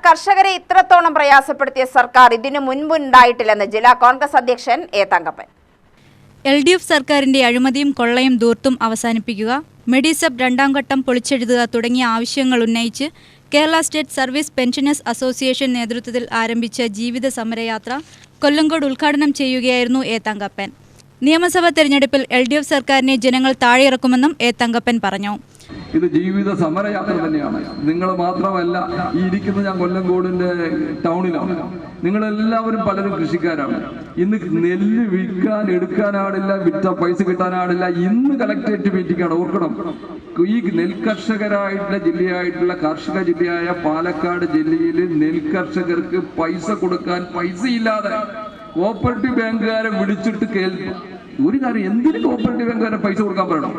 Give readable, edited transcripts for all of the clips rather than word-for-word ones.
കർഷകരെ ഇത്രത്തോളം പ്രയാസപ്പെടുത്തിയ സർക്കാർ ഇതിനു മുൻപുണ്ടായിട്ടില്ലെന്ന് ജില്ലാ കോൺഗ്രസ് അധ്യക്ഷൻ എ തങ്കപ്പൻ. LDF സർക്കാരിന്റെ അഴിമതിയും കൊള്ളയും ദൂർത്തും അവസാനിപ്പിക്കുക, മെഡിസബ് രണ്ടാം ഘട്ടം പൊളിച്ചെഴുതുക തുടങ്ങിയ ആവശ്യങ്ങൾ ഉന്നയിച്ച് Kerala state service pensioners association നേതൃത്വത്തിൽ ആരംഭിച്ച ജീവിത സമരയാത്ര കൊല്ലങ്കോട് ഉദ്ഘാടനം ചെയ്യുകയായിരുന്നു എ തങ്കപ്പൻ. നിയമസഭാ തെരഞ്ഞെടുപ്പിൽ LDF സർക്കാരിനെ ജനങ്ങൾ താഴെയിറക്കുമെന്നും എ തങ്കപ്പൻ പറഞ്ഞു. ഇത് ജീവിത സമരയാത്ര തന്നെയാണ്. നിങ്ങൾ മാത്രമല്ല, ഈ ഇരിക്കുന്ന ഞാൻ കൊല്ലങ്കോടിന്റെ ടൗണിലാണ്. നിങ്ങളെല്ലാവരും പലരും കൃഷിക്കാരാണ്. ഇന്ന് നെല്ല് വിൽക്കാൻ എടുക്കാനാടില്ല, വിറ്റ പൈസ കിട്ടാനാടില്ല. ഇന്ന് കളക്ടറേറ്റ് മീറ്റിംഗാണ്. ഓർക്കണം, ഈ നെൽകർഷകരായിട്ടുള്ള ജില്ലയായിട്ടുള്ള കാർഷിക ജില്ലയായ പാലക്കാട് ജില്ലയിൽ നെൽകർഷകർക്ക് പൈസ കൊടുക്കാൻ പൈസയില്ലാതെ കോപ്പറേറ്റീവ് ബാങ്കുകാരെ വിളിച്ചിട്ട് കേൾക്കും. ഒരു കാര്യം, എന്തിന് കോപ്പറേറ്റീവ് ബാങ്കുകാരെ പൈസ കൊടുക്കാൻ പറയണം?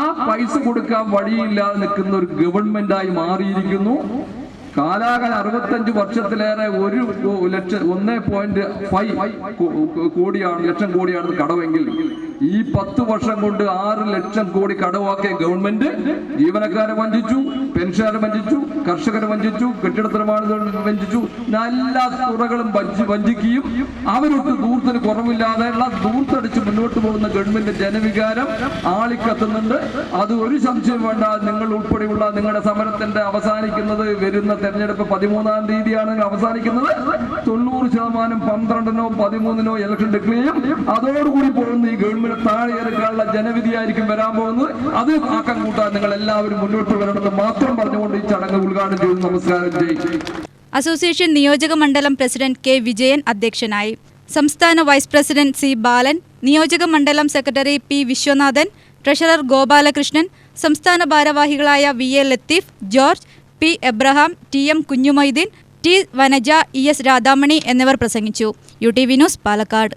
ആ പൈസ കൊടുക്കാൻ വഴിയില്ലാതെ നിൽക്കുന്ന ഒരു ഗവൺമെന്റായി മാറിയിരിക്കുന്നു. കാലാകാലം 65 വർഷത്തിലേറെ 1.5 ലക്ഷം കോടിയാണ് കടവെങ്കിൽ ഈ 10 വർഷം കൊണ്ട് 6 ലക്ഷം കോടി കടവാക്കിയ ഗവൺമെന്റ് ജീവനക്കാരെ വഞ്ചിച്ചു, പെൻഷനറെ വഞ്ചിച്ചു, കർഷകരെ വഞ്ചിച്ചു, കെട്ടിട നിർമ്മാണ വഞ്ചിച്ചു. എല്ലാ തുറകളും വഞ്ചിക്കുകയും അവർക്ക് ദൂരത്തിന് കുറവില്ലാതെയുള്ള ദൂർത്തടിച്ച് മുന്നോട്ട് പോകുന്ന ഗവൺമെന്റ് ജനവികാരം ആളിക്കത്തുന്നുണ്ട്. അത് ഒരു സംശയം വേണ്ട. നിങ്ങൾ ഉൾപ്പെടെയുള്ള നിങ്ങളുടെ സമരത്തിന്റെ അവസാനിക്കുന്നത് വരുന്ന തെരഞ്ഞെടുപ്പ് 13-ാം തീയതിയാണ് അവസാനിക്കുന്നത്. 90% 12-നോ 13-നോ ഇലക്ഷൻ ഡിക്ലെയർ ചെയ്യും. അതോടുകൂടി പോകുന്ന ഈ ഗവൺമെന്റ് താഴെ ഇറക്കാനുള്ള ജനവിധിയായിരിക്കും വരാൻ പോകുന്നത്. അത് ആക്കം കൂട്ടാൻ നിങ്ങൾ എല്ലാവരും മുന്നോട്ട് വരണമെന്ന് മാത്രം പറഞ്ഞുകൊണ്ട് ഈ ചടങ്ങ് ഉദ്ഘാടനം ചെയ്തു. നമസ്കാരം. അസോസിയേഷൻ നിയോജക മണ്ഡലം പ്രസിഡന്റ് കെ വിജയൻ അധ്യക്ഷനായി. സംസ്ഥാന വൈസ് പ്രസിഡന്റ് സി ബാലൻ, നിയോജക മണ്ഡലം secretary P Viswanathan, treasurer Gopalakrishnan, സംസ്ഥാന ഭാരവാഹികളായ VA Latheef, George, P Abraham, TM Kunjumoideen, T Vanaja, ES Radhamani എന്നിവർ പ്രസംഗിച്ചു. UTV news, Palakkad.